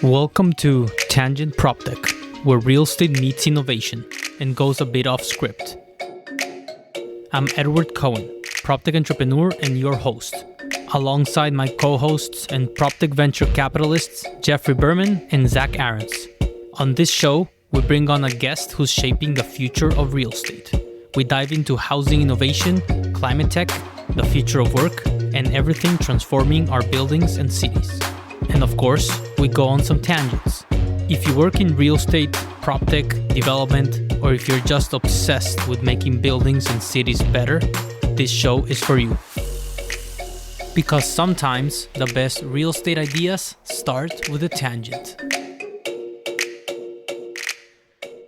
Welcome to Tangent PropTech, where real estate meets innovation and goes a bit off script. I'm Edward Cohen, PropTech entrepreneur and your host, alongside my co-hosts and PropTech venture capitalists Jeffrey Berman and Zach Aarons. On this show, we bring on a guest who's shaping the future of real estate. We dive into housing innovation, climate tech, the future of work, and everything transforming our buildings and cities. And of course, we go on some tangents. If you work in real estate, PropTech, development, or if you're just obsessed with making buildings and cities better, this show is for you. Because sometimes the best real estate ideas start with a tangent.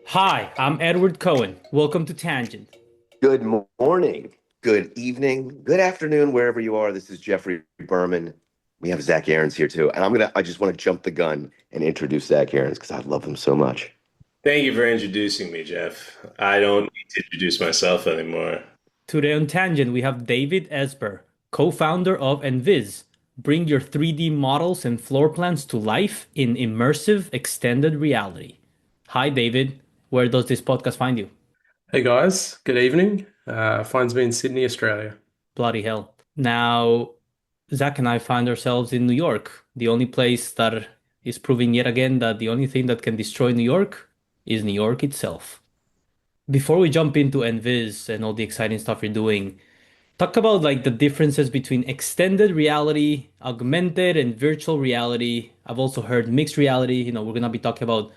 Hi, I'm Edward Cohen. Welcome to Tangent. Good morning, good evening, good afternoon, wherever you are. This is Jeffrey Berman. We have Zach Aarons here too. And I just want to jump the gun and introduce Zach Aarons because I love him so much. Thank you for introducing me, Jeff. I don't need to introduce myself anymore. Today on Tangent, we have David Esber, co-founder of Enviz. Bring your 3D models and floor plans to life in immersive extended reality. Hi, David. Where does this podcast find you? Hey guys, good evening. Finds me in Sydney, Australia. Bloody hell. Now, Zach and I find ourselves in New York, the only place that is proving yet again that the only thing that can destroy New York is New York itself. Before we jump into Enviz and all the exciting stuff you're doing, talk about like the differences between extended reality, augmented and virtual reality. I've also heard mixed reality. We're going to be talking about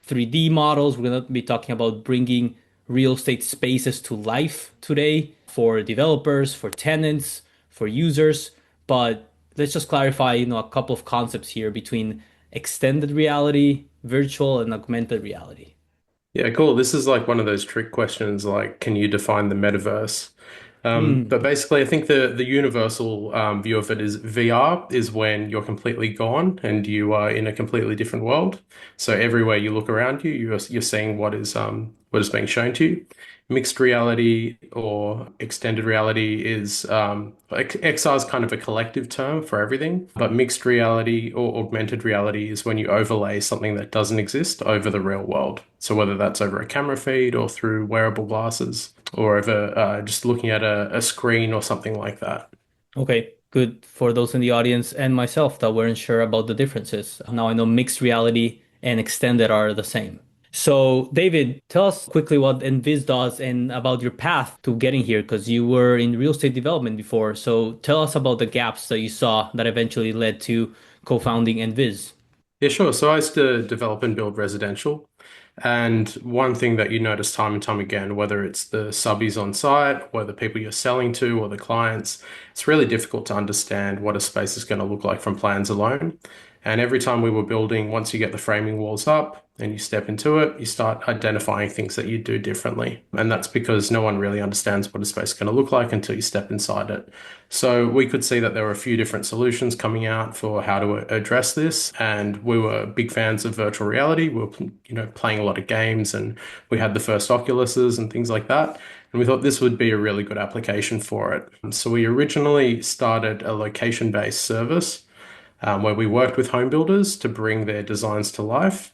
3D models. We're going to be talking about bringing real estate spaces to life today for developers, for tenants, for users. But let's just clarify, a couple of concepts here between extended reality, virtual, and augmented reality. Yeah, cool. This is like one of those trick questions, like, can you define the metaverse? But basically, I think the universal view of it is VR is when you're completely gone and you are in a completely different world. So everywhere you look around you, you're seeing what is being shown to you. Mixed reality or extended reality is XR is kind of a collective term for everything, but mixed reality or augmented reality is when you overlay something that doesn't exist over the real world. So whether that's over a camera feed or through wearable glasses or over just looking at a screen or something like that. Okay, good for those in the audience and myself that weren't sure about the differences. Now I know mixed reality and extended are the same. So, David, tell us quickly what Enviz does and about your path to getting here, because you were in real estate development before. So, tell us about the gaps that you saw that eventually led to co-founding Enviz. Yeah, sure. So I used to develop and build residential. And one thing that you notice time and time again, whether it's the subbies on site, or the people you're selling to, or the clients, it's really difficult to understand what a space is going to look like from plans alone. And every time we were building, once you get the framing walls up and you step into it, you start identifying things that you do differently. And that's because no one really understands what a space is going to look like until you step inside it. So we could see that there were a few different solutions coming out for how to address this. And we were big fans of virtual reality. We were, playing a lot of games and we had the first Oculuses and things like that. And we thought this would be a really good application for it. So we originally started a location-based service where we worked with homebuilders to bring their designs to life.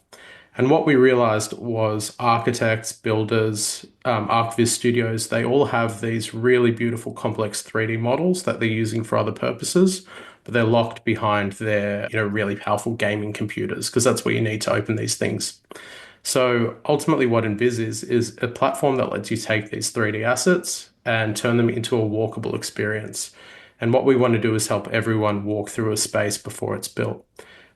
And what we realized was architects, builders, ArchViz studios, they all have these really beautiful, complex 3D models that they're using for other purposes, but they're locked behind their, really powerful gaming computers, because that's what you need to open these things. So ultimately what Enviz is a platform that lets you take these 3D assets and turn them into a walkable experience. And what we want to do is help everyone walk through a space before it's built.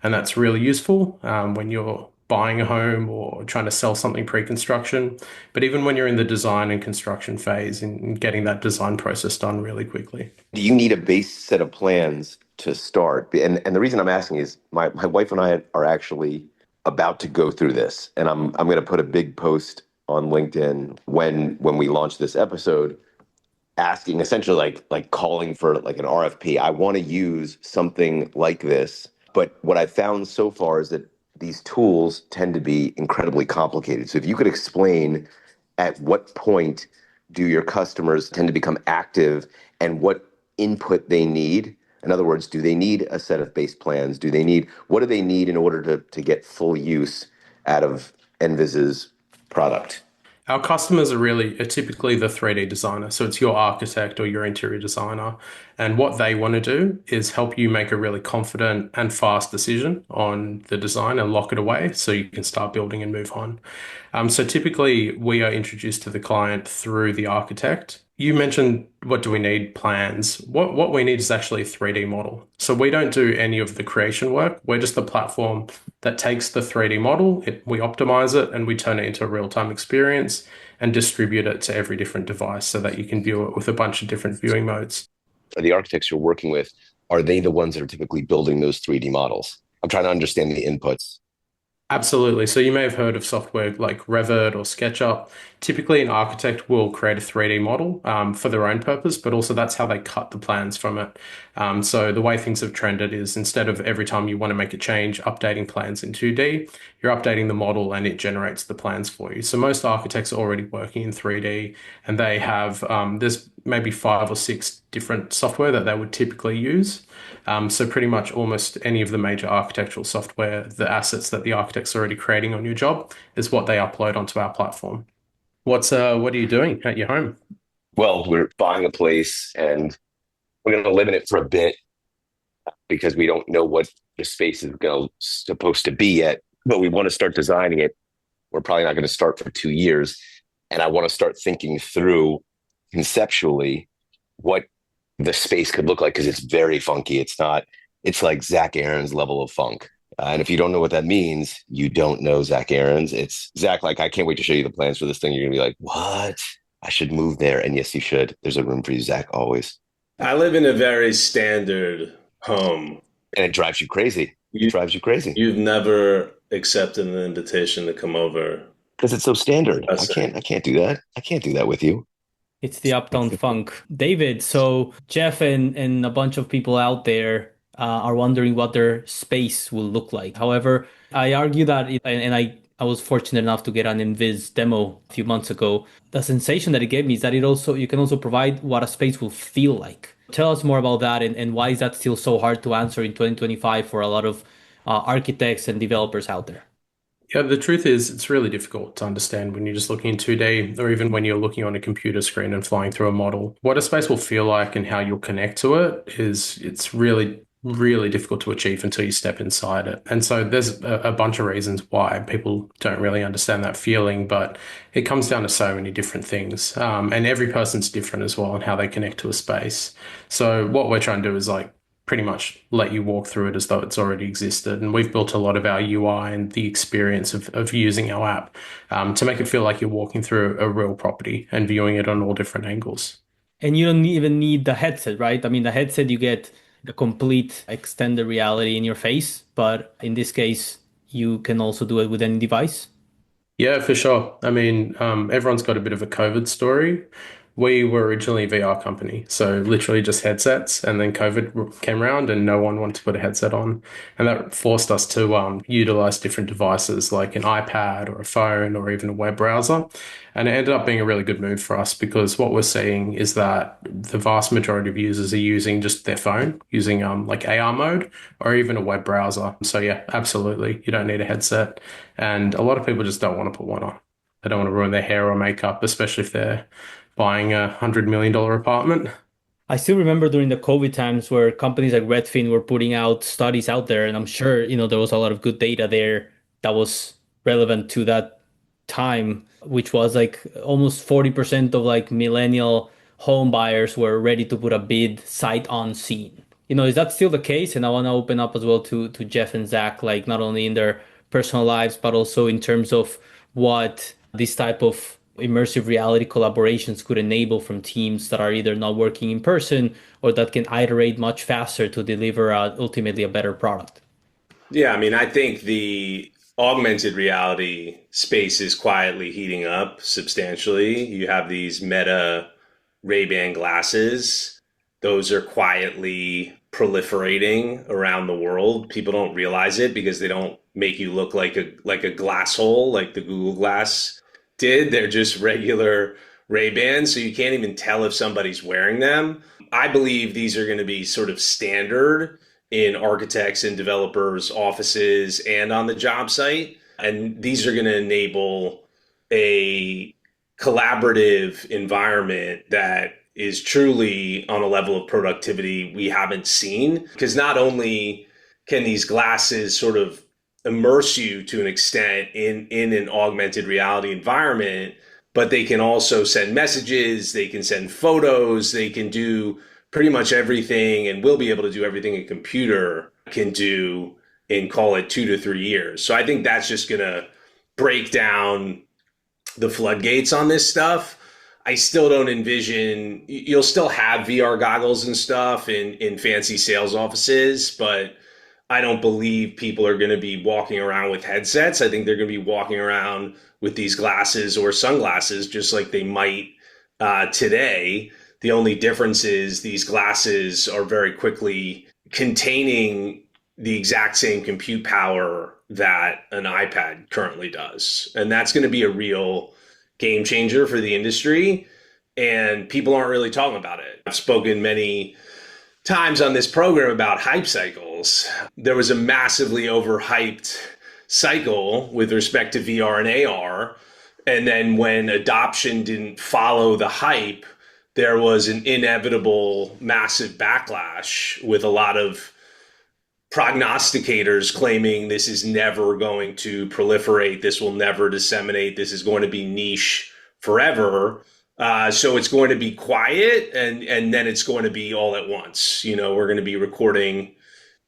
And that's really useful when you're buying a home or trying to sell something pre-construction, but even when you're in the design and construction phase and getting that design process done really quickly. Do you need a base set of plans to start? And the reason I'm asking is my wife and I are actually about to go through this. And I'm going to put a big post on LinkedIn when we launch this episode, asking essentially like calling for like an RFP. I want to use something like this. But what I've found so far is that these tools tend to be incredibly complicated. So if you could explain at what point do your customers tend to become active and what input they need In other words, do they need a set of base plans? What do they need in order to get full use out of Enviz's product? Our customers are typically the 3D designer. So it's your architect or your interior designer. And what they want to do is help you make a really confident and fast decision on the design and lock it away so you can start building and move on. So typically we are introduced to the client through the architect. You mentioned, what do we need? Plans. What we need is actually a 3D model. So we don't do any of the creation work. We're just the platform that takes the 3D model, we optimize it, and we turn it into a real-time experience and distribute it to every different device so that you can view it with a bunch of different viewing modes. The architects you're working with, are they the ones that are typically building those 3D models? I'm trying to understand the inputs. Absolutely. So you may have heard of software like Revit or SketchUp. Typically, an architect will create a 3D model for their own purpose, but also that's how they cut the plans from it. So the way things have trended is, instead of every time you want to make a change, updating plans in 2D, you're updating the model and it generates the plans for you. So most architects are already working in 3D, and they have, there's maybe 5 or 6 different software that they would typically use. So pretty much almost any of the major architectural software, the assets that the architect's already creating on your job, is what they upload onto our platform. What are you doing at your home? Well, we're buying a place and we're going to live in it for a bit because we don't know what the space is supposed to be yet, but we want to start designing it. We're probably not going to start for 2 years. And I want to start thinking through conceptually what the space could look like, because it's very funky. It's like Zach Aaron's level of funk. And if you don't know what that means, you don't know Zach Aaron's. It's Zach, like, I can't wait to show you the plans for this thing. You're going to be like, what? I should move there. And yes, you should. There's a room for you, Zach, always. I live in a very standard home. And it drives you crazy. It drives you crazy. You've never accepted an invitation to come over. Because it's so standard. I can't do that. I can't do that with you. It's the Uptown Funk. David, so Jeff and a bunch of people out there are wondering what their space will look like. However, I argue that, I was fortunate enough to get an Enviz demo a few months ago. The sensation that it gave me is that you can also provide what a space will feel like. Tell us more about that, and why is that still so hard to answer in 2025 for a lot of architects and developers out there? Yeah, the truth is it's really difficult to understand when you're just looking in 2D, or even when you're looking on a computer screen and flying through a model. What a space will feel like and how you'll connect to it's really, really difficult to achieve until you step inside it. And so there's a bunch of reasons why people don't really understand that feeling, but it comes down to so many different things. And every person's different as well in how they connect to a space. So what we're trying to do is pretty much let you walk through it as though it's already existed. And we've built a lot of our UI and the experience of using our app to make it feel like you're walking through a real property and viewing it on all different angles. And you don't even need the headset, right? I mean, the headset, you get the complete extended reality in your face, but in this case, you can also do it with any device. Yeah, for sure. I mean, everyone's got a bit of a COVID story. We were originally a VR company, so literally just headsets, and then COVID came around and no one wanted to put a headset on. And that forced us to utilize different devices like an iPad or a phone or even a web browser. And it ended up being a really good move for us, because what we're seeing is that the vast majority of users are using just their phone, using like AR mode or even a web browser. So yeah, absolutely, you don't need a headset. And a lot of people just don't want to put one on. They don't want to ruin their hair or makeup, especially if they're buying $100 million apartment. I still remember during the COVID times where companies like Redfin were putting out studies out there, and I'm sure, there was a lot of good data there that was relevant to that time, which was like almost 40% of like millennial home buyers were ready to put a bid sight unseen. Is that still the case? And I want to open up as well to Jeff and Zach, like not only in their personal lives, but also in terms of what this type of immersive reality collaborations could enable from teams that are either not working in person or that can iterate much faster to deliver ultimately a better product. Yeah, I mean, I think the augmented reality space is quietly heating up substantially. You have these Meta Ray-Ban glasses. Those are quietly proliferating around the world. People don't realize it because they don't make you look like a glass hole like the Google Glass did. They're just regular Ray-Bans, so you can't even tell if somebody's wearing them. I believe these are going to be sort of standard in architects and developers' offices and on the job site. And these are going to enable a collaborative environment that is truly on a level of productivity we haven't seen. Because not only can these glasses sort of immerse you to an extent in an augmented reality environment, but they can also send messages, they can send photos, they can do pretty much everything, and will be able to do everything a computer can do in, call it, 2 to 3 years. So I think that's just going to break down the floodgates on this stuff. I still don't envision, you'll still have VR goggles and stuff in fancy sales offices, but I don't believe people are going to be walking around with headsets. I think they're going to be walking around with these glasses or sunglasses, just like they might today. The only difference is these glasses are very quickly containing the exact same compute power that an iPad currently does. And that's going to be a real game changer for the industry. And people aren't really talking about it. I've spoken many times on this program about hype cycles. There was a massively overhyped cycle with respect to VR and AR. And then when adoption didn't follow the hype, there was an inevitable massive backlash with a lot of prognosticators claiming this is never going to proliferate, this will never disseminate, this is going to be niche forever. So it's going to be quiet, and then it's going to be all at once. You know, we're going to be recording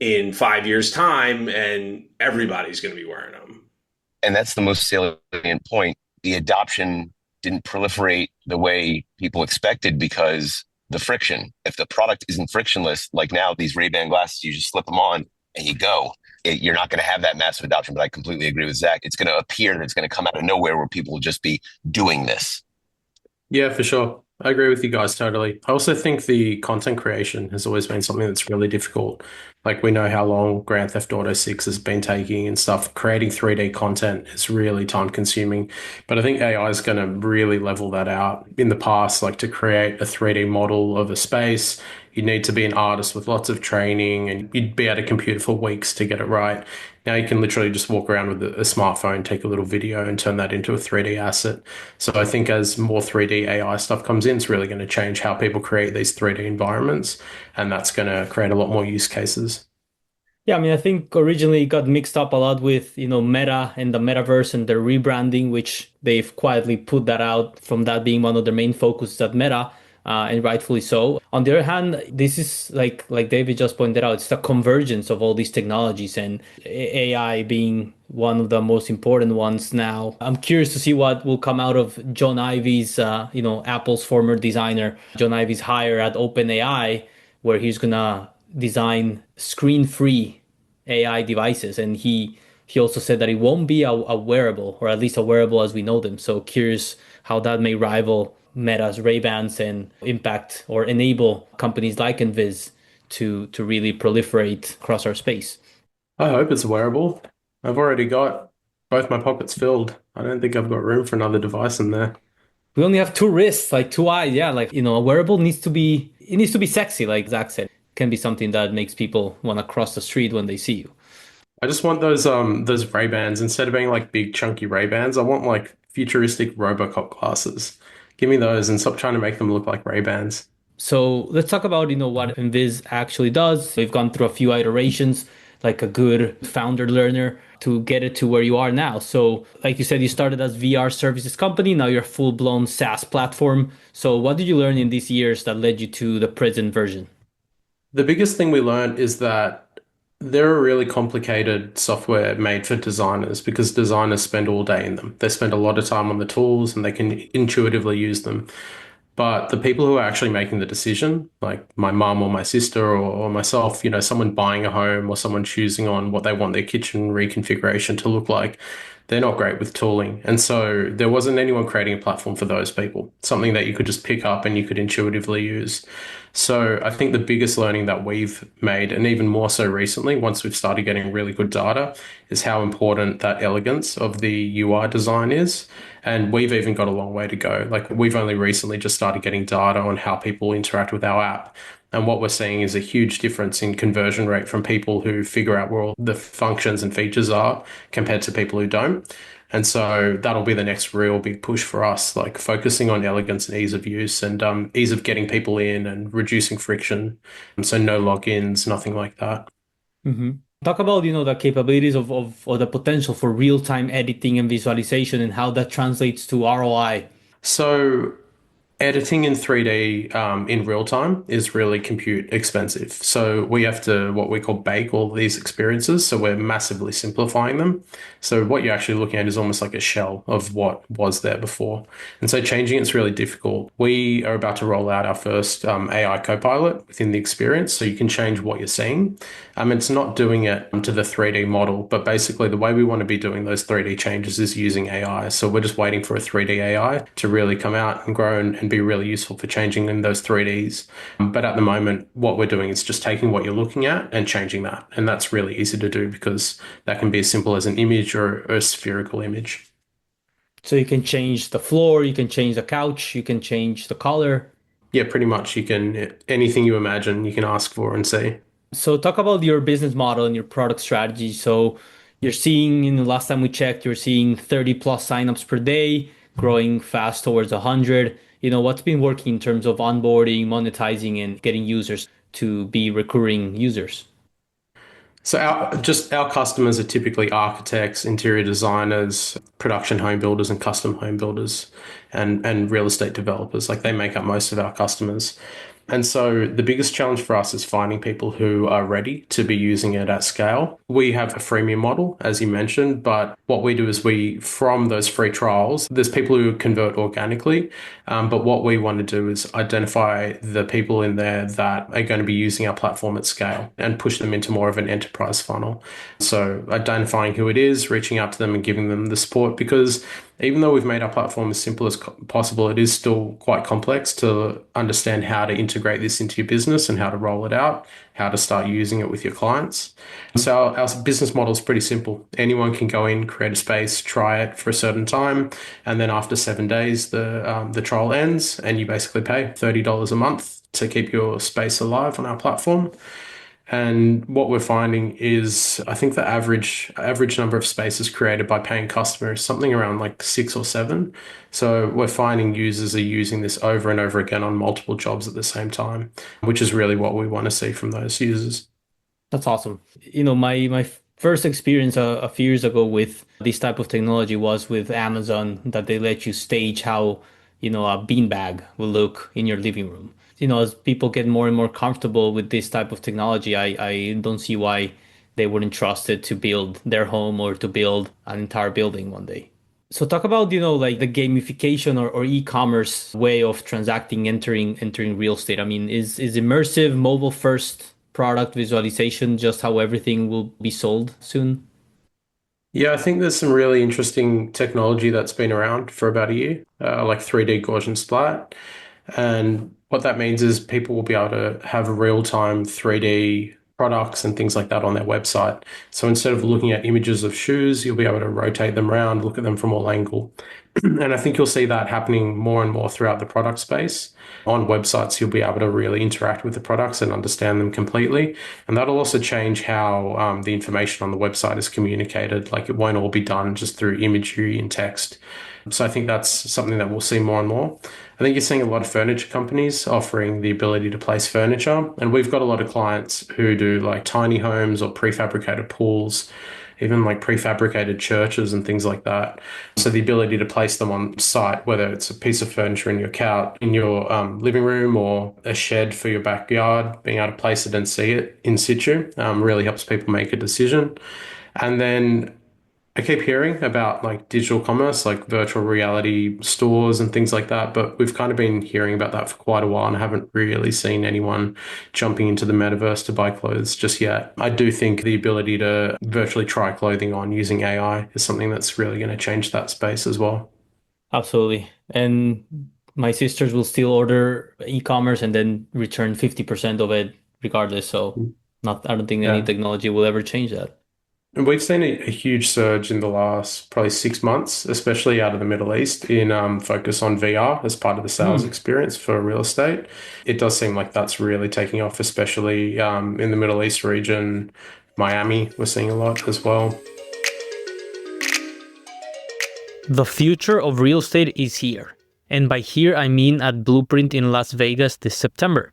in 5 years' time, and everybody's going to be wearing them. And that's the most salient point. The adoption didn't proliferate the way people expected because the friction. If the product isn't frictionless, like now, these Ray-Ban glasses, you just slip them on and you go. You're not going to have that massive adoption, but I completely agree with Zach. It's going to appear that it's going to come out of nowhere where people will just be doing this. Yeah, for sure. I agree with you guys totally. I also think the content creation has always been something that's really difficult. Like, we know how long Grand Theft Auto 6 has been taking and stuff. Creating 3D content is really time consuming. But I think AI is going to really level that out. In the past, like, to create a 3D model of a space, you need to be an artist with lots of training, and you'd be at a computer for weeks to get it right. Now you can literally just walk around with a smartphone, take a little video and turn that into a 3D asset. So I think as more 3D AI stuff comes in, it's really going to change how people create these 3D environments. And that's going to create a lot more use cases. Yeah, I mean, I think originally it got mixed up a lot with, Meta and the metaverse and their rebranding, which they've quietly put that out from that being one of their main focuses at Meta. And rightfully so. On the other hand, this is like David just pointed out, it's the convergence of all these technologies, and AI being one of the most important ones now. I'm curious to see what will come out of John Ive's, Apple's former designer, John Ive's hire at OpenAI, where he's gonna design screen-free AI devices, and he also said that it won't be a wearable, or at least a wearable as we know them. So curious how that may rival Meta's Ray-Bans and impact or enable companies like Enviz to really proliferate across our space. I hope it's a wearable. I've already got both my pockets filled. I don't think I've got room for another device in there. We only have two wrists, like two eyes. Yeah, a wearable needs to be sexy, like Zach said. It can be something that makes people want to cross the street when they see you. I just want those Ray-Bans. Instead of being like big chunky Ray-Bans, I want like futuristic Robocop glasses. Give me those and stop trying to make them look like Ray-Bans. So let's talk about, what Enviz actually does. We've gone through a few iterations, like a good founder learner, to get it to where you are now. So like you said, you started as VR services company. Now you're a full-blown SaaS platform. So what did you learn in these years that led you to the present version? The biggest thing we learned is that they're a really complicated software made for designers, because designers spend all day in them. They spend a lot of time on the tools and they can intuitively use them. But the people who are actually making the decision, like my mum or my sister or myself, someone buying a home or someone choosing on what they want their kitchen reconfiguration to look like, they're not great with tooling. And so there wasn't anyone creating a platform for those people, something that you could just pick up and you could intuitively use. So I think the biggest learning that we've made, and even more so recently, once we've started getting really good data, is how important that elegance of the UI design is. And we've even got a long way to go. Like we've only recently just started getting data on how people interact with our app. And what we're seeing is a huge difference in conversion rate from people who figure out where all the functions and features are compared to people who don't. And so that'll be the next real big push for us, like focusing on elegance and ease of use and ease of getting people in and reducing friction. So no logins, nothing like that. Hmm. Talk about, the capabilities of or the potential for real-time editing and visualization and how that translates to ROI. So editing in 3D in real time is really compute expensive. So we have to what we call bake all these experiences. So we're massively simplifying them. So what you're actually looking at is almost like a shell of what was there before. And so changing it's really difficult. We are about to roll out our first AI copilot within the experience. So you can change what you're seeing. It's not doing it to the 3D model, but basically the way we want to be doing those 3D changes is using AI. So we're just waiting for a 3D AI to really come out and grow and be really useful for changing in those 3Ds. But at the moment, what we're doing is just taking what you're looking at and changing that. And that's really easy to do because that can be as simple as an image or a spherical image. So you can change the floor, you can change the couch, you can change the color. Yeah, pretty much you can, anything you imagine, you can ask for and see. So talk about your business model and your product strategy. So you're seeing, last time we checked, you're seeing 30 plus signups per day, growing fast towards 100. What's been working in terms of onboarding, monetizing, and getting users to be recurring users? So our customers are typically architects, interior designers, production home builders and custom home builders and real estate developers. Like they make up most of our customers. And so the biggest challenge for us is finding people who are ready to be using it at scale. We have a freemium model, as you mentioned, but what we do is from those free trials, there's people who convert organically. But what we want to do is identify the people in there that are going to be using our platform at scale and push them into more of an enterprise funnel. So identifying who it is, reaching out to them and giving them the support, because even though we've made our platform as simple as possible, it is still quite complex to understand how to integrate this into your business and how to roll it out, how to start using it with your clients. So our business model is pretty simple. Anyone can go in, create a space, try it for a certain time, and then after 7 days, the trial ends, and you basically pay $30 a month to keep your space alive on our platform. And what we're finding is, I think the average number of spaces created by paying customers is something around like 6 or 7. So we're finding users are using this over and over again on multiple jobs at the same time, which is really what we want to see from those users. That's awesome. My first experience a few years ago with this type of technology was with Amazon, that they let you stage how, a beanbag will look in your living room. As people get more and more comfortable with this type of technology, I don't see why they wouldn't trust it to build their home or to build an entire building one day. So talk about, like the gamification or e-commerce way of transacting, entering real estate. I mean, is immersive mobile first product visualization just how everything will be sold soon? Yeah, I think there's some really interesting technology that's been around for about a year, like 3D Gaussian splat. And what that means is people will be able to have real-time 3D products and things like that on their website. So instead of looking at images of shoes, you'll be able to rotate them around, look at them from all angles. And I think you'll see that happening more and more throughout the product space. On websites, you'll be able to really interact with the products and understand them completely. And that'll also change how the information on the website is communicated. Like it won't all be done just through imagery and text. So I think that's something that we'll see more and more. I think you're seeing a lot of furniture companies offering the ability to place furniture. And we've got a lot of clients who do like tiny homes or prefabricated pools, even like prefabricated churches and things like that. So the ability to place them on site, whether it's a piece of furniture in your couch, in your living room, or a shed for your backyard, being able to place it and see it in situ really helps people make a decision. And then I keep hearing about like digital commerce, like virtual reality stores and things like that, but we've kind of been hearing about that for quite a while and I haven't really seen anyone jumping into the metaverse to buy clothes just yet. I do think the ability to virtually try clothing on using AI is something that's really going to change that space as well. Absolutely. And my sisters will still order e-commerce and then return 50% of it regardless. So not, I don't think any Yeah. technology will ever change that. And we've seen a huge surge in the last probably 6 months, especially out of the Middle East, in focus on VR as part of the sales Hmm. experience for real estate. It does seem like that's really taking off, especially in the Middle East region. Miami, we're seeing a lot as well. The future of real estate is here. And by here, I mean at Blueprint in Las Vegas this September.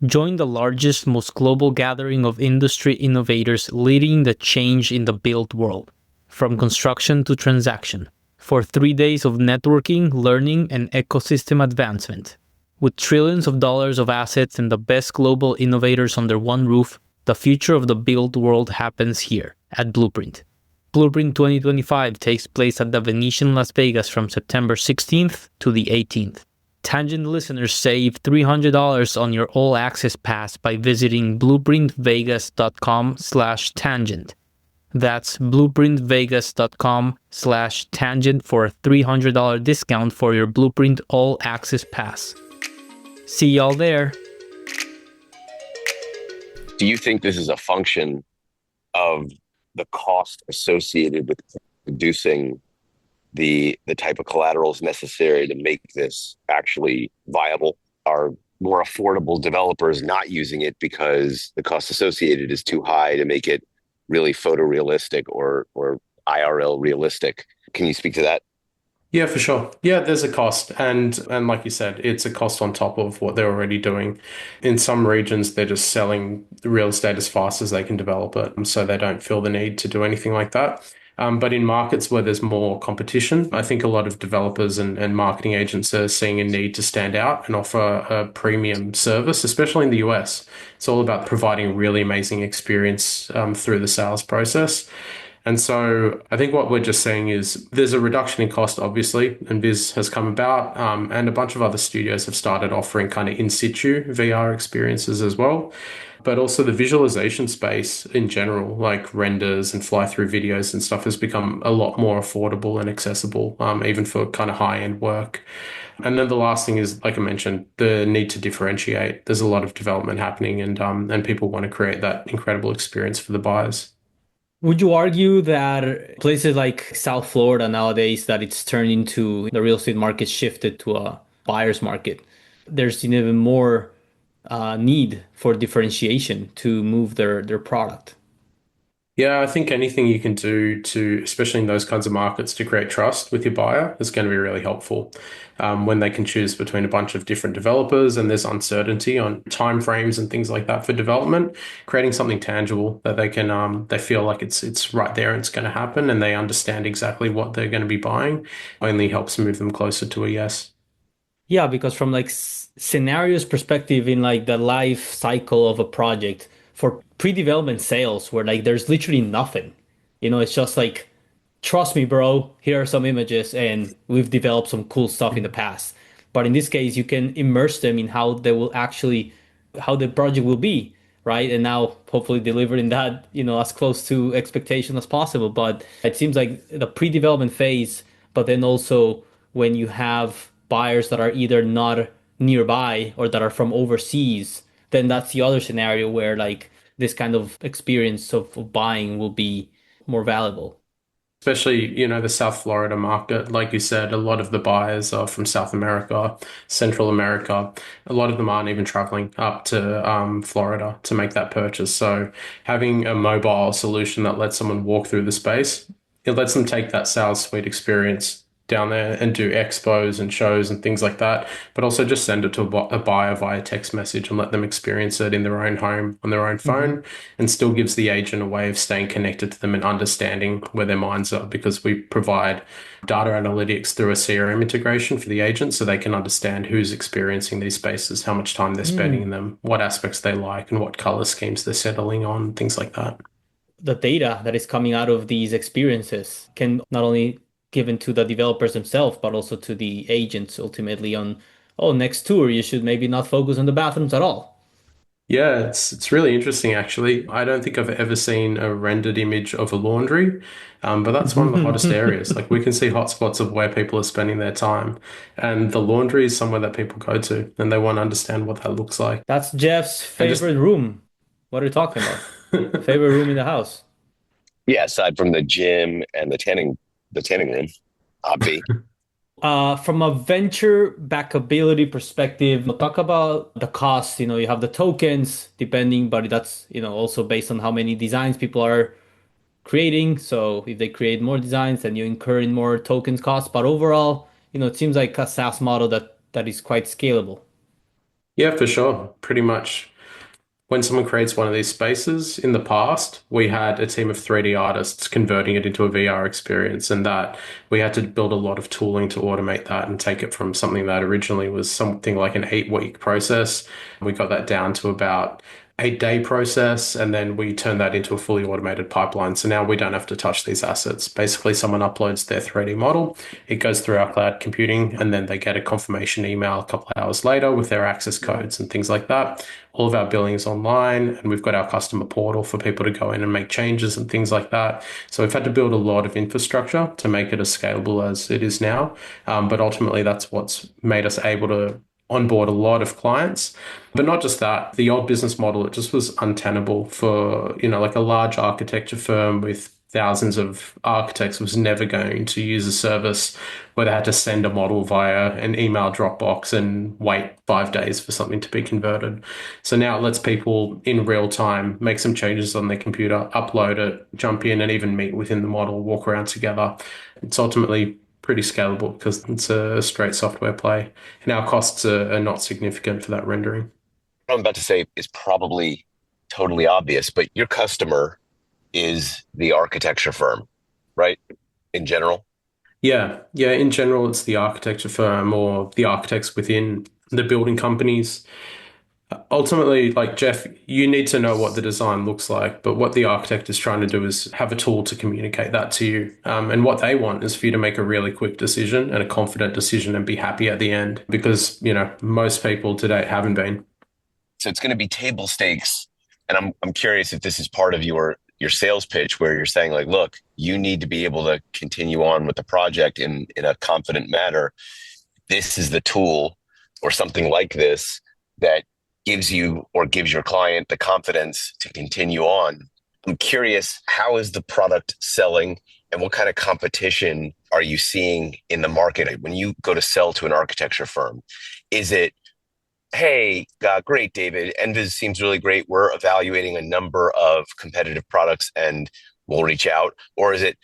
Join the largest, most global gathering of industry innovators leading the change in the built world, from construction to transaction, for 3 days of networking, learning, and ecosystem advancement. With trillions of dollars of assets and the best global innovators under one roof, the future of the built world happens here at Blueprint. Blueprint 2025 takes place at the Venetian Las Vegas from September 16th to the 18th. Tangent listeners save $300 on your all-access pass by visiting blueprintvegas.com/tangent. That's blueprintvegas.com/tangent for a $300 discount for your Blueprint all-access pass. See y'all there. Do you think this is a function of the cost associated with producing the type of collaterals necessary to make this actually viable? Are more affordable developers not using it because the cost associated is too high to make it really photorealistic or IRL realistic? Can you speak to that? Yeah, for sure. Yeah, there's a cost, and like you said, it's a cost on top of what they're already doing. In some regions, they're just selling the real estate as fast as they can develop it, so they don't feel the need to do anything like that. But in markets where there's more competition, I think a lot of developers and marketing agents are seeing a need to stand out and offer a premium service, especially in the US. It's all about providing a really amazing experience through the sales process. And so I think what we're just saying is there's a reduction in cost, obviously, and Viz has come about, and a bunch of other studios have started offering kind of in situ VR experiences as well. But also the visualization space in general, like renders and fly through videos and stuff, has become a lot more affordable and accessible, even for kind of high end work. And then the last thing is, like I mentioned, the need to differentiate. There's a lot of development happening, and people want to create that incredible experience for the buyers. Would you argue that places like South Florida nowadays that it's turned into the real estate market shifted to a buyer's market? There's an even more need for differentiation to move their product. Yeah, I think anything you can do to, especially in those kinds of markets, to create trust with your buyer is going to be really helpful. When they can choose between a bunch of different developers and there's uncertainty on timeframes and things like that for development, creating something tangible that they can, they feel like it's right there and it's going to happen and they understand exactly what they're going to be buying only helps move them closer to a yes. Yeah, because from like scenarios perspective in like the life cycle of a project for pre-development sales where like there's literally nothing. It's just like trust me, bro, here are some images and we've developed some cool stuff in the past. But in this case, you can immerse them in how they will actually how the project will be, right? And now hopefully delivering that, as close to expectation as possible. But it seems like the pre-development phase, but then also when you have buyers that are either not nearby or that are from overseas, then that's the other scenario where like this kind of experience of buying will be more valuable. Especially, the South Florida market. Like you said, a lot of the buyers are from South America, Central America. A lot of them aren't even traveling up to Florida to make that purchase. So having a mobile solution that lets someone walk through the space, it lets them take that sales suite experience down there and do expos and shows and things like that, but also just send it to a buyer via text message and let them experience it in their own home on their own Mhm. phone and still gives the agent a way of staying connected to them and understanding where their minds are because we provide data analytics through a CRM integration for the agent so they can understand who's experiencing these spaces, how much time they're spending Mm. in them, what aspects they like, and what color schemes they're settling on, things like that. the data that is coming out of these experiences can not only given to the developers themselves, but also to the agents ultimately on, oh, next tour, you should maybe not focus on the bathrooms at all. Yeah, it's really interesting actually. I don't think I've ever seen a rendered image of a laundry, but that's one of the hottest areas. Like we can see hotspots of where people are spending their time, and the laundry is somewhere that people go to, and they want to understand what that looks like. That's Jeff's And just favorite room. What are you talking about? Favorite room in the house? Yeah, aside from the gym and the tanning room, obvi. From a venture backability perspective, we'll talk about the cost. You have the tokens depending, but that's, also based on how many designs people are creating. So if they create more designs, then you incur in more tokens cost. But overall, it seems like a SaaS model that is quite scalable. yeah, for sure. Pretty much when someone creates one of these spaces, in the past, we had a team of 3D artists converting it into a VR experience, and that we had to build a lot of tooling to automate that and take it from something that originally was something like an 8-week process. We got that down to about 8-day process, and then we turned that into a fully automated pipeline. So now we don't have to touch these assets. Basically, someone uploads their 3D model, it goes through our cloud computing, and then they get a confirmation email a couple of hours later with their access codes and things like that. All of our billing is online, and we've got our customer portal for people to go in and make changes and things like that. So we've had to build a lot of infrastructure to make it as scalable as it is now. But ultimately, that's what's made us able to onboard a lot of clients. But not just that, the old business model, it just was untenable for, like a large architecture firm with thousands of architects was never going to use a service where they had to send a model via an email Dropbox and wait 5 days for something to be converted. So now it lets people in real time make some changes on their computer, upload it, jump in and even meet within the model, walk around together. It's ultimately pretty scalable because it's a straight software play, and our costs are not significant for that rendering. What I'm about to say is probably totally obvious, but your customer is the architecture firm, right? In general. Yeah. In general, it's the architecture firm or the architects within the building companies. Ultimately, like Jeff, you need to know what the design looks like, but what the architect is trying to do is have a tool to communicate that to you. And what they want is for you to make a really quick decision and a confident decision and be happy at the end because, most people today haven't been. So it's going to be table stakes. And I'm curious if this is part of your sales pitch where you're saying like, look, you need to be able to continue on with the project in a confident manner. This is the tool or something like this that gives you or gives your client the confidence to continue on. I'm curious, how is the product selling and what kind of competition are you seeing in the market? When you go to sell to an architecture firm, is it, hey, great, David, Enviz seems really great. We're evaluating a number of competitive products and we'll reach out? Or is it,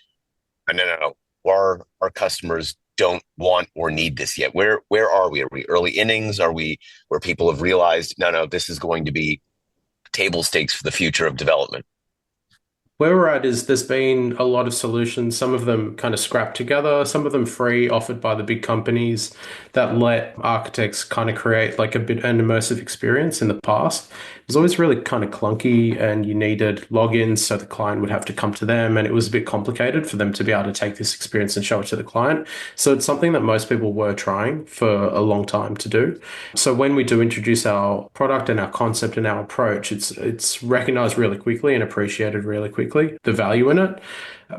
no, our customers don't want or need this yet? Where are we? Are we early innings? Are we where people have realized, no, this is going to be table stakes for the future of development? Where we're at is there's been a lot of solutions, some of them kind of scrapped together, some of them free, offered by the big companies that let architects kind of create like an immersive experience in the past. It was always really kind of clunky and you needed logins so the client would have to come to them and it was a bit complicated for them to be able to take this experience and show it to the client. So it's something that most people were trying for a long time to do. So when we do introduce our product and our concept and our approach, it's recognized really quickly and appreciated really quickly, the value in it.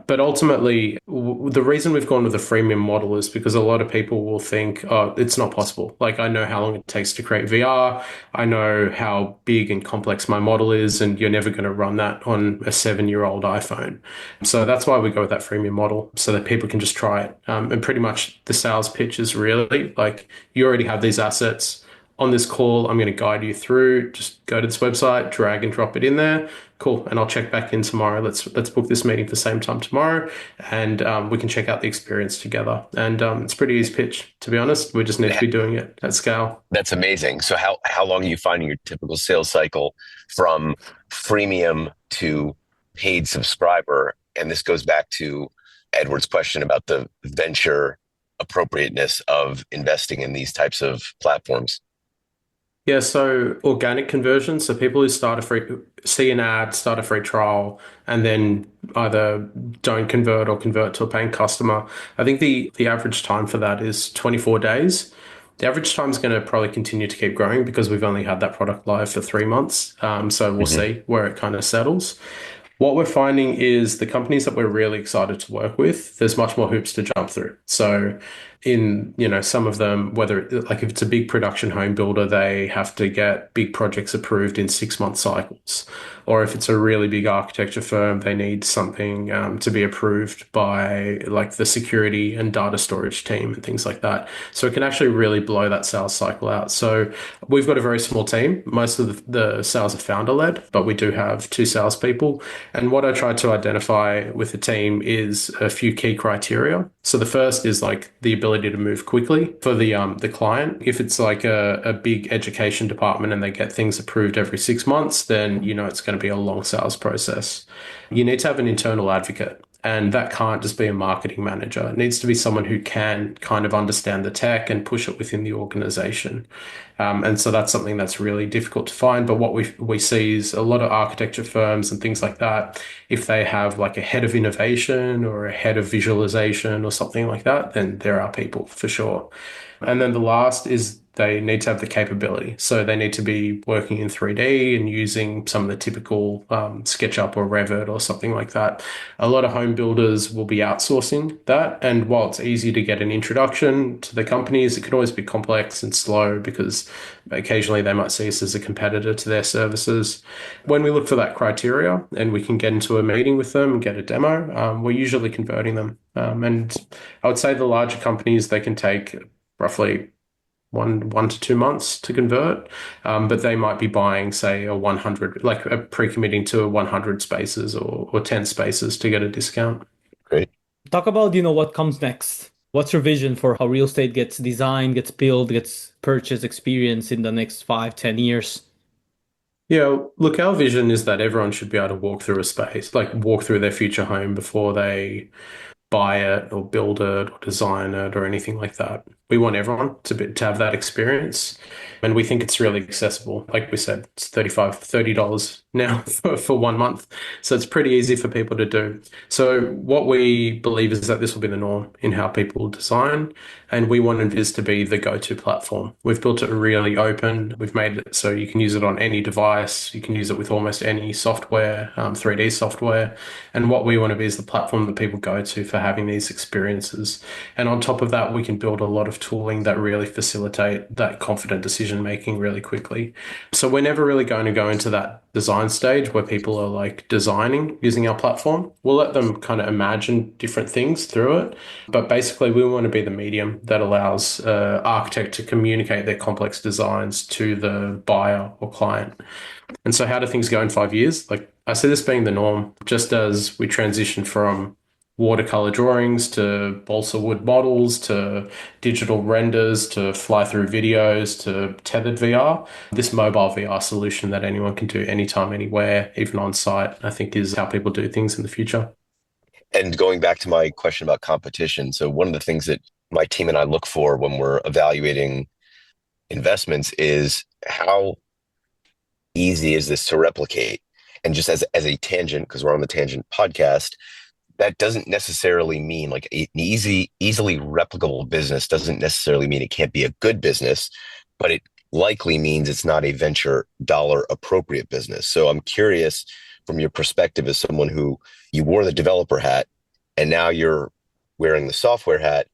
But ultimately, the reason we've gone with a freemium model is because a lot of people will think, oh, it's not possible. Like, I know how long it takes to create VR. I know how big and complex my model is, and you're never going to run that on a 7-year-old iPhone. So that's why we go with that freemium model, so that people can just try it. And pretty much the sales pitch is really like, you already have these assets. On this call, I'm going to guide you through. Just go to this website, drag and drop it in there. Cool. And I'll check back in tomorrow. Let's book this meeting for the same time tomorrow, and we can check out the experience together. And it's a pretty easy pitch, to be honest. We just need to be doing it at scale. That's amazing. So how long are you finding your typical sales cycle from freemium to paid subscriber? And this goes back to Edward's question about the venture appropriateness of investing in these types of platforms. Yeah, so organic conversion, so people who start a free, see an ad, start a free trial, and then either don't convert or convert to a paying customer. I think the average time for that is 24 days. The average time is going to probably continue to keep growing because we've only had that product live for 3 months. So we'll Hmm. see where it kind of settles. What we're finding is the companies that we're really excited to work with, there's much more hoops to jump through. So in, some of them, whether like if it's a big production home builder, they have to get big projects approved in 6 month cycles. Or if it's a really big architecture firm, they need something to be approved by like the security and data storage team and things like that. So it can actually really blow that sales cycle out. So we've got a very small team. Most of the sales are founder led, but we do have two salespeople. And what I try to identify with the team is a few key criteria. So the first is like the ability to move quickly for the client. If it's like a big education department and they get things approved every 6 months, then it's going to be a long sales process. You need to have an internal advocate. And that can't just be a marketing manager. It needs to be someone who can kind of understand the tech and push it within the organization. And so that's something that's really difficult to find. But what we see is a lot of architecture firms and things like that, if they have like a head of innovation or a head of visualization or something like that, then there are people for sure. And then the last is they need to have the capability. So they need to be working in 3D and using some of the typical SketchUp or Revit or something like that. A lot of home builders will be outsourcing that. And while it's easy to get an introduction to the companies, it can always be complex and slow because occasionally they might see us as a competitor to their services. When we look for that criteria and we can get into a meeting with them and get a demo, we're usually converting them. And I would say the larger companies, they can take roughly 1 to 2 months to convert, but they might be buying, say, a 100, like a pre-committing to a 100 spaces or 10 spaces to get a discount. Great. Talk about, what comes next. What's your vision for how real estate gets designed, gets built, gets purchased, experienced in the next 5, 10 years? Yeah, look, our vision is that everyone should be able to walk through a space, like walk through their future home before they buy it or build it or design it or anything like that. We want everyone to have that experience. And we think it's really accessible. Like we said, it's $30 now for 1 month. So it's pretty easy for people to do. So what we believe is that this will be the norm in how people design. And we want Enviz to be the go-to platform. We've built it really open. We've made it so you can use it on any device. You can use it with almost any software, 3D software. And what we want to be is the platform that people go to for having these experiences. And on top of that, we can build a lot of tooling that really facilitate that confident decision making really quickly. So we're never really going to go into that design stage where people are like designing using our platform. We'll let them kind of imagine different things through it. But basically, we want to be the medium that allows architect to communicate their complex designs to the buyer or client. And so how do things go in 5 years? Like I see this being the norm, just as we transition from watercolor drawings to balsa wood models to digital renders to fly-through videos to tethered VR. This mobile VR solution that anyone can do anytime, anywhere, even on site, I think is how people do things in the future. And going back to my question about competition, so one of the things that my team and I look for when we're evaluating investments is how easy is this to replicate? And just as a tangent, because we're on the Tangent podcast, that doesn't necessarily mean like an easily replicable business doesn't necessarily mean it can't be a good business, but it likely means it's not a venture dollar appropriate business. So I'm curious from your perspective as someone who you wore the developer hat and now you're wearing the software hat,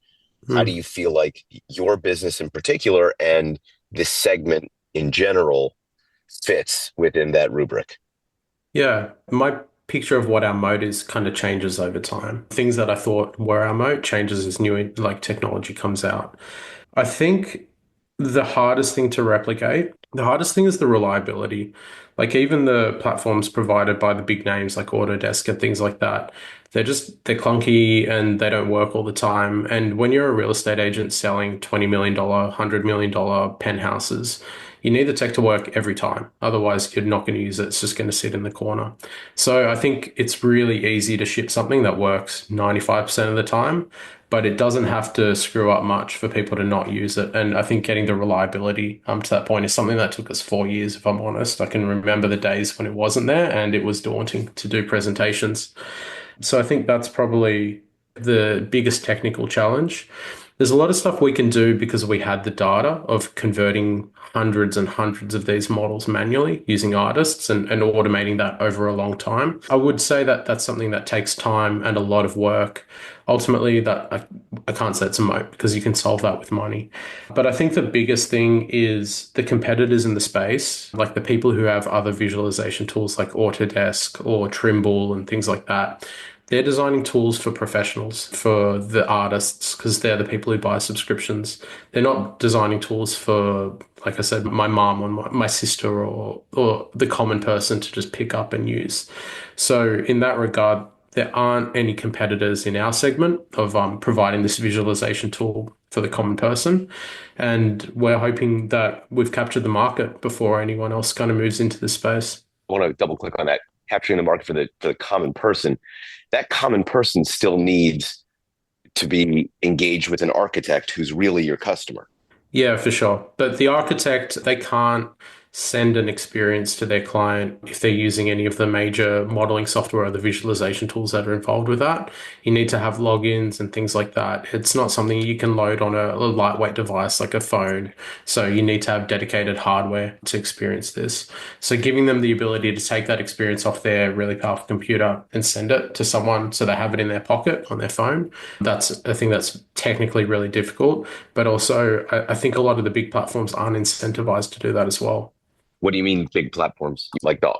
how do you feel like your business in particular and this segment in general fits within that rubric? Yeah, my picture of what our moat is kind of changes over time. Things that I thought were our moat changes as new like technology comes out. I think the hardest thing to replicate, the hardest thing is the reliability. Like even the platforms provided by the big names like Autodesk and things like that, they're clunky and they don't work all the time. And when you're a real estate agent selling $20 million, $100 million penthouses, You need the tech to work every time. Otherwise, you're not going to use it. It's just going to sit in the corner. So I think it's really easy to ship something that works 95% of the time, but it doesn't have to screw up much for people to not use it. And I think getting the reliability to that point is something that took us 4 years, if I'm honest. I can remember the days when it wasn't there and it was daunting to do presentations. So I think that's probably the biggest technical challenge. There's a lot of stuff we can do because we had the data of converting hundreds and hundreds of these models manually using artists and automating that over a long time. I would say that that's something that takes time and a lot of work. Ultimately, that I can't say it's a moat because you can solve that with money. But I think the biggest thing is the competitors in the space, like the people who have other visualization tools like Autodesk or Trimble and things like that. They're designing tools for professionals, for the artists, because they're the people who buy subscriptions. They're not designing tools for, like I said, my mom or my sister or the common person to just pick up and use. So in that regard, there aren't any competitors in our segment of providing this visualization tool for the common person. And we're hoping that we've captured the market before anyone else kind of moves into this space. I want to double click on that, capturing the market for the common person. That common person still needs to be engaged with an architect who's really your customer. Yeah, for sure. But the architect, they can't send an experience to their client if they're using any of the major modeling software or the visualization tools that are involved with that. You need to have logins and things like that. It's not something you can load on a lightweight device like a phone. So you need to have dedicated hardware to experience this. So giving them the ability to take that experience off their really powerful computer and send it to someone so they have it in their pocket on their phone, that's a thing that's technically really difficult. But also, I think a lot of the big platforms aren't incentivized to do that as well. What do you mean big platforms like the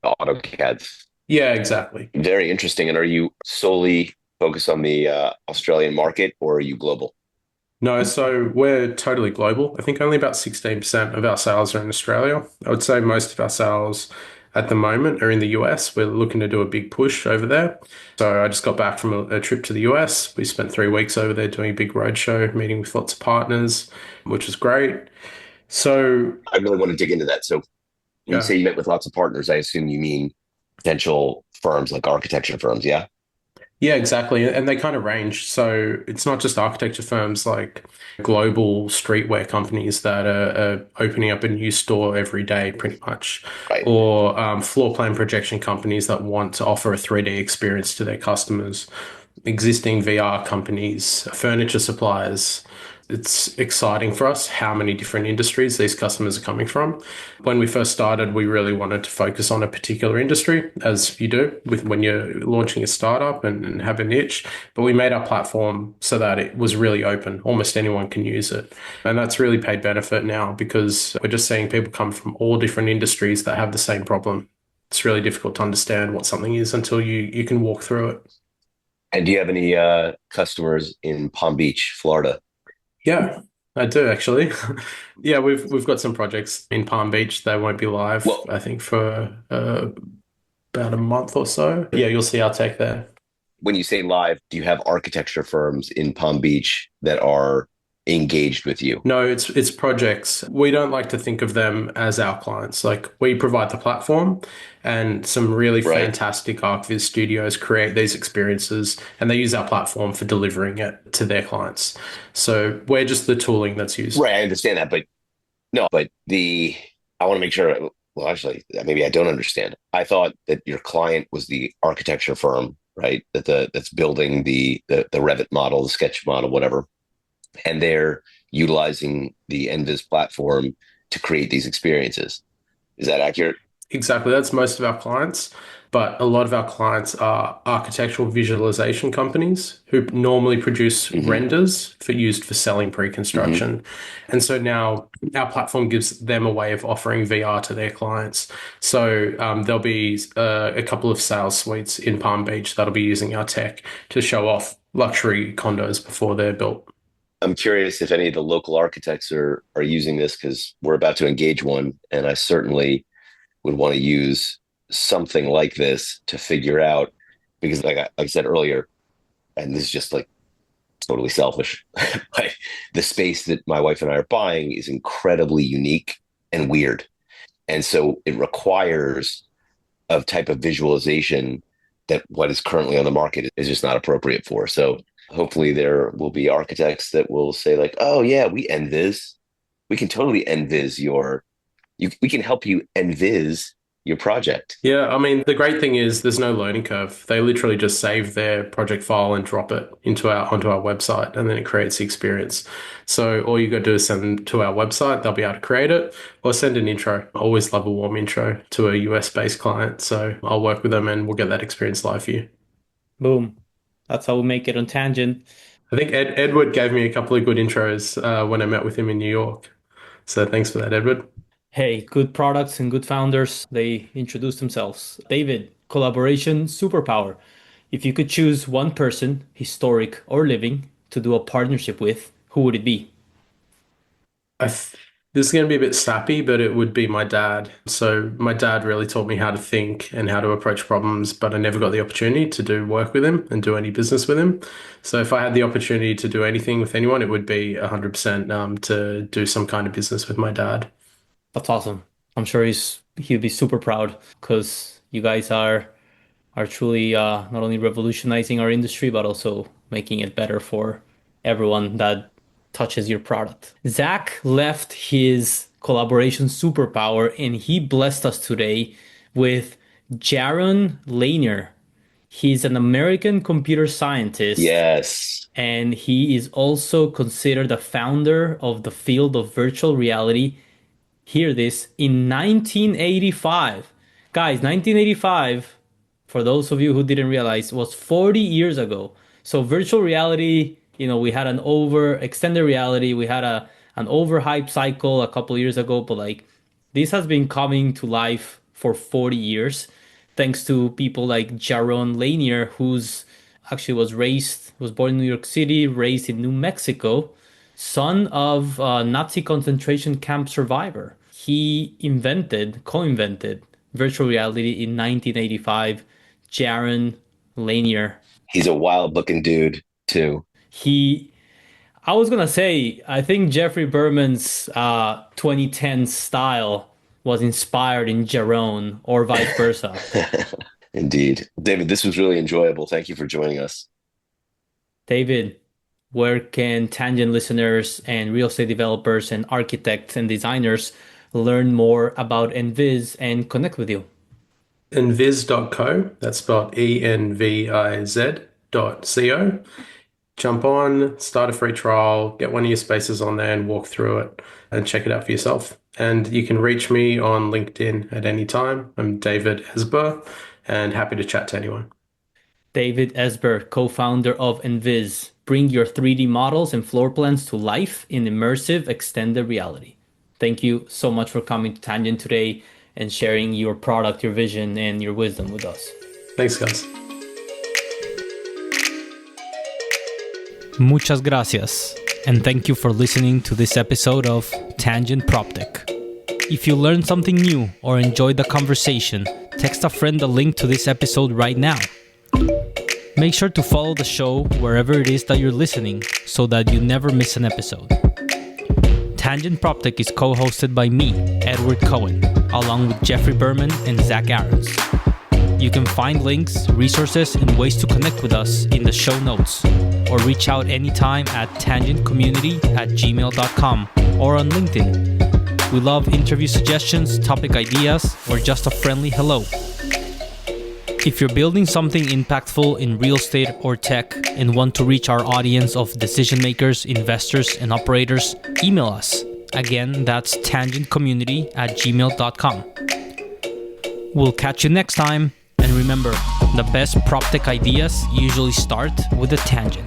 AutoCADs? Yeah, exactly. Very interesting. And are you solely focused on the Australian market, or are you global? No, so we're totally global. I think only about 16% of our sales are in Australia. I would say most of our sales at the moment are in the US. We're looking to do a big push over there. So I just got back from a trip to the US. We spent 3 weeks over there doing a big roadshow, meeting with lots of partners, which was great. So I really want to dig into that. So when you say you met with lots of partners, I assume you mean potential firms like architecture firms, yeah? Yeah, exactly. And they kind of range. So it's not just architecture firms like global streetwear companies that are opening up a new store every day, pretty much, Right. or floor plan projection companies that want to offer a 3D experience to their customers, existing VR companies, furniture suppliers. It's exciting for us how many different industries these customers are coming from. When we first started, we really wanted to focus on a particular industry, as you do with when you're launching a startup and have a niche. But we made our platform so that it was really open. Almost anyone can use it. And that's really paid benefit now because we're just seeing people come from all different industries that have the same problem. It's really difficult to understand what something is until you can walk through it. And do you have any customers in Palm Beach, Florida? Yeah, I do actually. Yeah, we've got some projects in Palm Beach. They won't be live, Well, I think, for about a month or so. Yeah, you'll see our tech there. when you say live, do you have architecture firms in Palm Beach that are engaged with you? No, it's projects. We don't like to think of them as our clients. Like we provide the platform and some really Right. fantastic ArcViz studios create these experiences and they use our platform for delivering it to their clients. So we're just the tooling that's used. Right, I understand that, but no, but I want to make sure. Well, actually, maybe I don't understand. I thought that your client was the architecture firm, right? That's building the Revit model, the sketch model, whatever, and they're utilizing the Enviz platform to create these experiences. Is that accurate? Exactly. That's most of our clients. But a lot of our clients are architectural visualization companies who normally produce renders used for selling pre-construction. And so now our platform gives them a way of offering VR to their clients. So there'll be a couple of sales suites in Palm Beach that'll be using our tech to show off luxury condos before they're built. I'm curious if any of the local architects are using this because we're about to engage one, and I certainly would want to use something like this to figure out, because like I said earlier, and this is just like totally selfish, but the space that my wife and I are buying is incredibly unique and weird. And so it requires a type of visualization that what is currently on the market is just not appropriate for. So hopefully there will be architects that will say like, oh yeah, we enviz. We can totally enviz we can help you enviz your project. Yeah, I mean, the great thing is there's no learning curve. They literally just save their project file and drop it onto our website, and then it creates the experience. So all you got to do is send them to our website. They'll be able to create it, or send an intro. I always love a warm intro to a US-based client. So I'll work with them and we'll get that experience live for you. Boom. That's how we make it on Tangent. I think Edward gave me a couple of good intros when I met with him in New York. So thanks for that, Edward. Hey, good products and good founders, they introduce themselves. David, collaboration superpower. If you could choose one person, historic or living, to do a partnership with, who would it be? This is going to be a bit sappy, but it would be my dad. So my dad really taught me how to think and how to approach problems, but I never got the opportunity to do work with him and do any business with him. So if I had the opportunity to do anything with anyone, it would be 100% to do some kind of business with my dad. That's awesome. I'm sure he'll be super proud because you guys are truly not only revolutionizing our industry, but also making it better for everyone that touches your product. Zach left his collaboration superpower and he blessed us today with Jaron Lanier. He's an American computer scientist. Yes. And he is also considered a founder of the field of virtual reality. Hear this, in 1985. Guys, 1985, for those of you who didn't realize, was 40 years ago. So virtual reality, we had an extended reality. We had an overhype cycle a couple of years ago, but this has been coming to life for 40 years, thanks to people like Jaron Lanier, who's actually was born in New York City, raised in New Mexico, son of a Nazi concentration camp survivor. He co-invented virtual reality in 1985. Jaron Lanier. He's a wild looking dude too. I was going to say, I think Jeffrey Berman's 2010 style was inspired in Jaron or vice versa. Indeed. David, this was really enjoyable. Thank you for joining us. David, where can Tangent listeners and real estate developers and architects and designers learn more about Enviz and connect with you? Enviz.co, that's spelled ENVIZ.co. Jump on, start a free trial, get one of your spaces on there and walk through it and check it out for yourself. And you can reach me on LinkedIn at any time. I'm David Esber and happy to chat to anyone. David Esber, co-founder of Enviz. Bring your 3D models and floor plans to life in immersive extended reality. Thank you so much for coming to Tangent today and sharing your product, your vision, and your wisdom with us. Thanks, guys. Muchas gracias. And thank you for listening to this episode of Tangent PropTech. If you learned something new or enjoyed the conversation, text a friend the link to this episode right now. Make sure to follow the show wherever it is that you're listening so that you never miss an episode. Tangent PropTech is co-hosted by me, Edward Cohen, along with Jeffrey Berman and Zach Aarons. You can find links, resources, and ways to connect with us in the show notes, or reach out anytime at tangentcommunity@gmail.com or on LinkedIn. We love interview suggestions, topic ideas, or just a friendly hello. If you're building something impactful in real estate or tech and want to reach our audience of decision makers, investors, and operators, email us. Again, that's tangentcommunity@gmail.com. We'll catch you next time. And remember, the best PropTech ideas usually start with a tangent.